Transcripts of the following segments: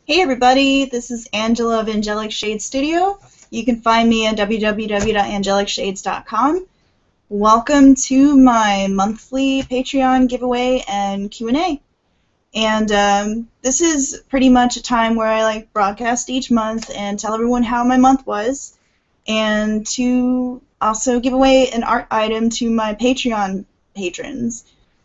Hey everybody, this is Angela of Angelic Shade Studio. You can find me at www.angelicshades.com. Welcome to my monthly Patreon giveaway and Q&A. And this is pretty much a time where I broadcast each month and tell everyone how my month was, and to also give away an art item to my Patreon patrons.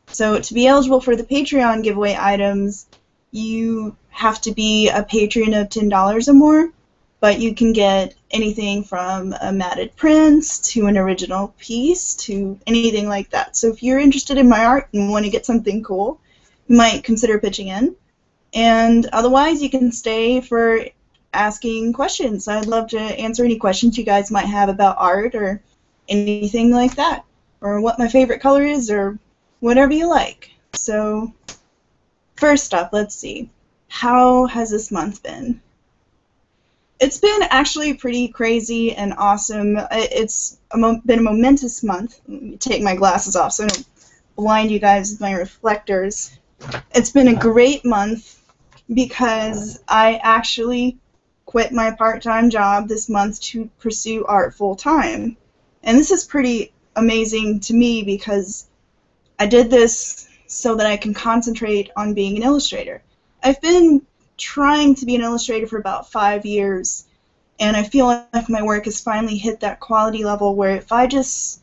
So to be eligible for the Patreon giveaway items, you have to be a patron of $10 or more, but you can get anything from a matted prints to an original piece to anything like that. So if you're interested in my art and want to get something cool, you might consider pitching in. And otherwise, you can stay for asking questions. I'd love to answer any questions you guys might have about art or anything like that, or what my favorite color is, or whatever you like. So first up, let's see. How has this month been? It's been actually pretty crazy and awesome. It's been a momentous month. Let me take my glasses off so I don't blind you guys with my reflectors. It's been a great month because I actually quit my part-time job this month to pursue art full-time. And this is pretty amazing to me because I did this so that I can concentrate on being an illustrator. I've been trying to be an illustrator for about 5 years, and I feel like my work has finally hit that quality level where if I just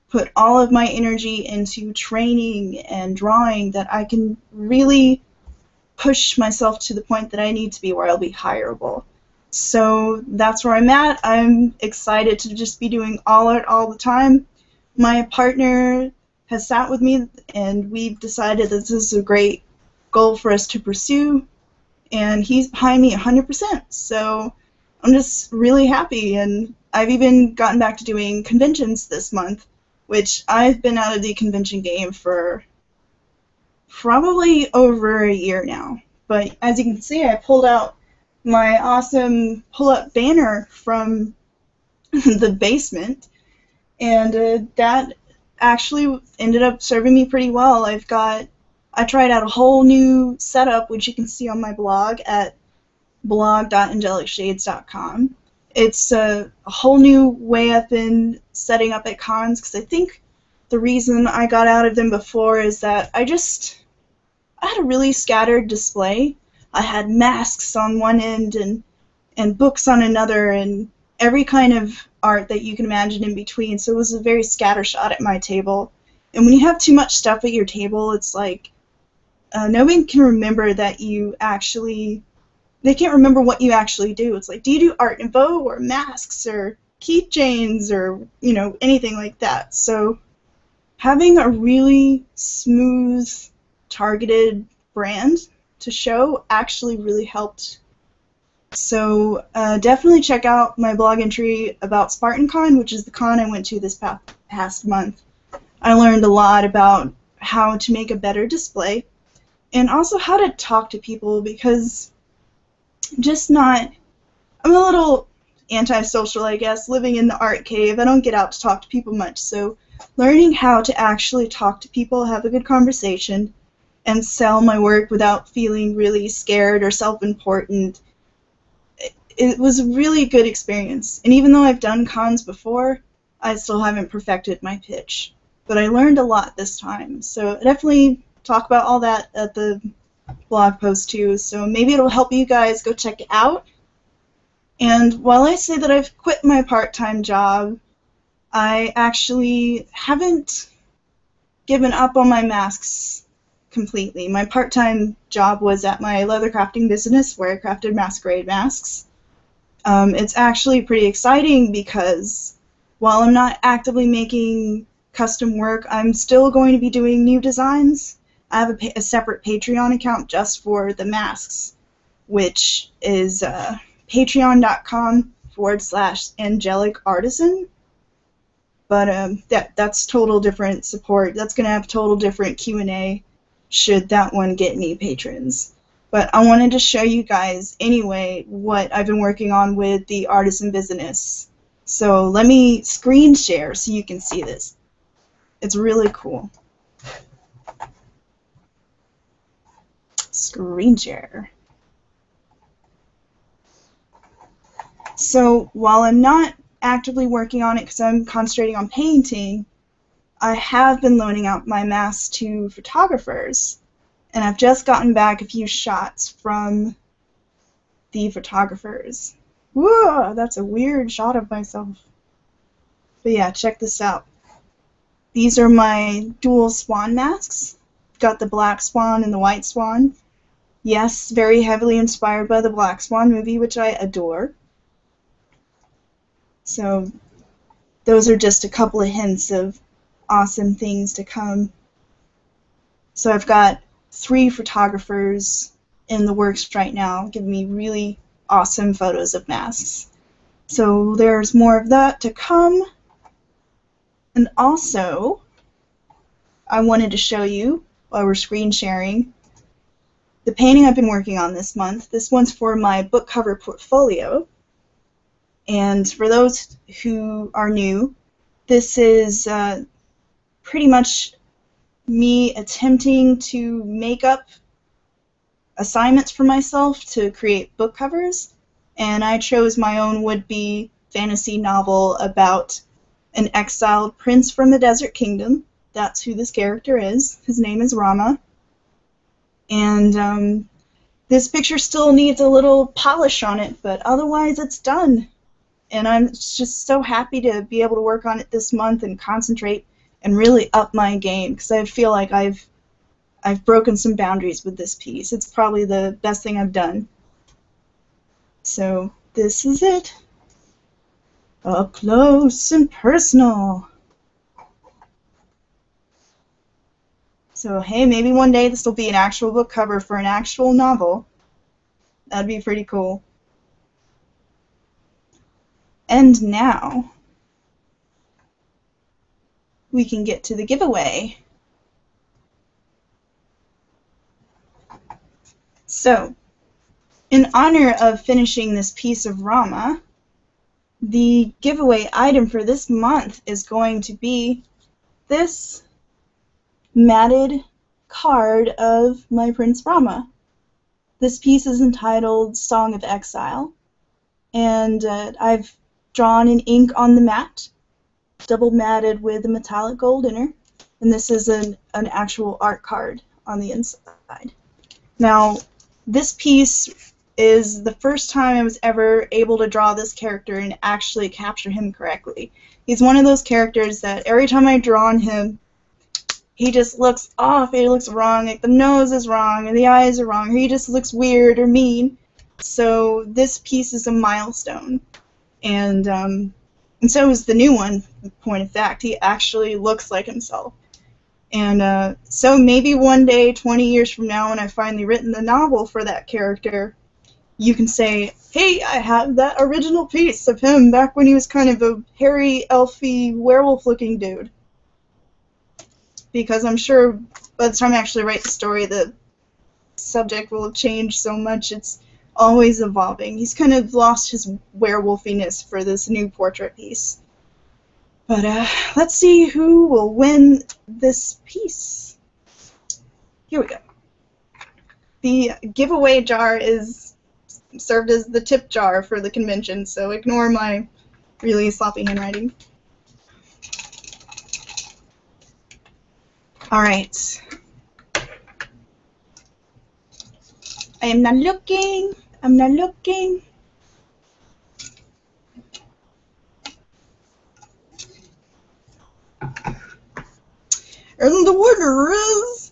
put all of my energy into training and drawing, that I can really push myself to the point that I need to be where I'll be hireable. So that's where I'm at. I'm excited to just be doing all art all the time. My partner has sat with me, and we've decided that this is a great goal for us to pursue, and he's behind me 100%. So I'm just really happy, and I've even gotten back to doing conventions this month, which I've been out of the convention game for probably over a year now. But as you can see, I pulled out my awesome pull-up banner from the basement, and that actually ended up serving me pretty well. I tried out a whole new setup, which you can see on my blog at blog.angelicshades.com. It's a whole new way I've been setting up at cons, because I think the reason I got out of them before is that I had a really scattered display. I had masks on one end and books on another, and every kind of art that you can imagine in between, so it was a very scattershot at my table. And when you have too much stuff at your table, it's like no one can remember that they can't remember what you actually do. It's like, do you do art info or masks or keychains or, anything like that? So having a really smooth, targeted brand to show actually really helped. So definitely check out my blog entry about SpartanCon, which is the con I went to this past month. I learned a lot about how to make a better display, and also how to talk to people, because I'm a little antisocial, I guess, living in the art cave. I don't get out to talk to people much, so learning how to actually talk to people, have a good conversation, and sell my work without feeling really scared or self-important, it was a really good experience. And even though I've done cons before, I still haven't perfected my pitch. But I learned a lot this time, so I definitely talk about all that at the blog post too, so maybe it'll help you guys go check it out. And while I say that I've quit my part-time job, I actually haven't given up on my masks completely. My part-time job was at my leather crafting business where I crafted masquerade masks. It's actually pretty exciting because while I'm not actively making custom work, I'm still going to be doing new designs. I have a separate Patreon account just for the masks, which is patreon.com/angelicartisan. But that's total different support. That's going to have total different Q&A should that one get any patrons. But I wanted to show you guys anyway what I've been working on with the artisan business. So let me screen share so you can see this. It's really cool. Screen share. So while I'm not actively working on it because I'm concentrating on painting, I have been loaning out my masks to photographers, and I've just gotten back a few shots from the photographers. Whoa, that's a weird shot of myself. But yeah, check this out. These are my dual swan masks. Got the black swan and the white swan. Yes, very heavily inspired by the Black Swan movie, which I adore. So those are just a couple of hints of awesome things to come. So I've got 3 photographers in the works right now giving me really awesome photos of masks. So there's more of that to come. And also, I wanted to show you, while we're screen sharing, the painting I've been working on this month. This one's for my book cover portfolio. And for those who are new, this is pretty much me attempting to make up assignments for myself to create book covers. And I chose my own would-be fantasy novel about an exiled prince from the Desert Kingdom. That's who this character is. His name is Rama. And this picture still needs a little polish on it, but otherwise it's done. And I'm just so happy to be able to work on it this month and concentrate and really up my game, because I feel like I've broken some boundaries with this piece. It's probably the best thing I've done. So this is it. Up close and personal. So hey, maybe one day this will be an actual book cover for an actual novel. That'd be pretty cool. And now we can get to the giveaway. So, in honor of finishing this piece of Rama, the giveaway item for this month is going to be this matted card of my Prince Rama. This piece is entitled Song of Exile, and I've drawn in ink on the mat, double matted with a metallic gold inner, and this is an actual art card on the inside. Now, this piece is the first time I was ever able to draw this character and actually capture him correctly. He's one of those characters that every time I draw on him, he just looks off, he looks wrong, like the nose is wrong, or the eyes are wrong, or he just looks weird or mean. So this piece is a milestone. And so is the new one, point of fact. He actually looks like himself. And so maybe one day, 20 years from now, when I've finally written the novel for that character, you can say, hey, I have that original piece of him back when he was kind of a hairy, elfy, werewolf-looking dude. Because I'm sure by the time I actually write the story, the subject will have changed so much. It's always evolving. He's kind of lost his werewolfiness for this new portrait piece. But let's see who will win this piece. Here we go. The giveaway jar is served as the tip jar for the convention, so ignore my really sloppy handwriting. Alright. I am not looking. I'm not looking. And the winner is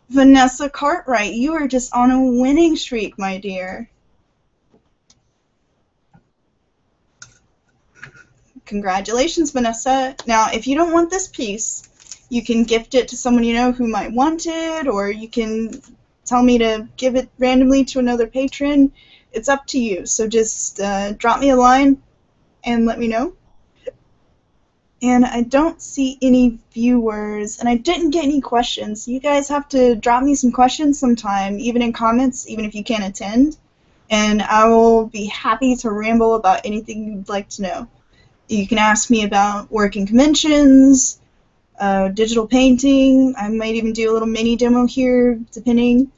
Vanessa Cartwright. You are just on a winning streak, my dear. Congratulations, Vanessa. Now, if you don't want this piece, you can gift it to someone you know who might want it, or you can tell me to give it randomly to another patron. It's up to you. So just drop me a line and let me know. And I don't see any viewers, and I didn't get any questions. You guys have to drop me some questions sometime, even in comments, even if you can't attend, and I will be happy to ramble about anything you'd like to know. You can ask me about working conventions, digital painting. I might even do a little mini demo here, depending.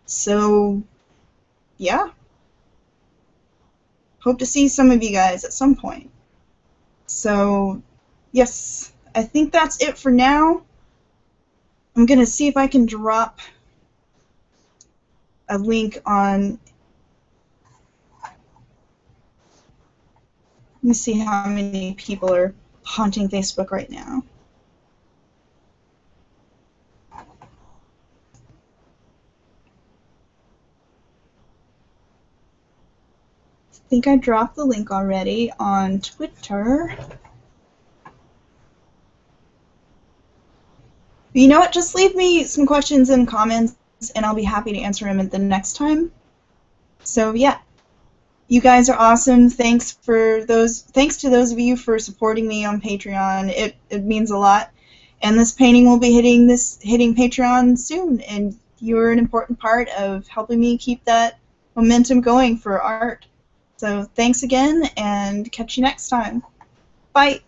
So, yeah. hope to see some of you guys at some point. So, yes, I think that's it for now. I'm going to see if I can drop a link on... Let me see how many people are haunting Facebook right now. I think I dropped the link already on Twitter. You know what? Just leave me some questions in comments, and I'll be happy to answer them at the next time. So yeah, you guys are awesome. Thanks to those of you for supporting me on Patreon. It means a lot. And this painting will be hitting Patreon soon, and you're an important part of helping me keep that momentum going for art. So thanks again, and catch you next time. Bye.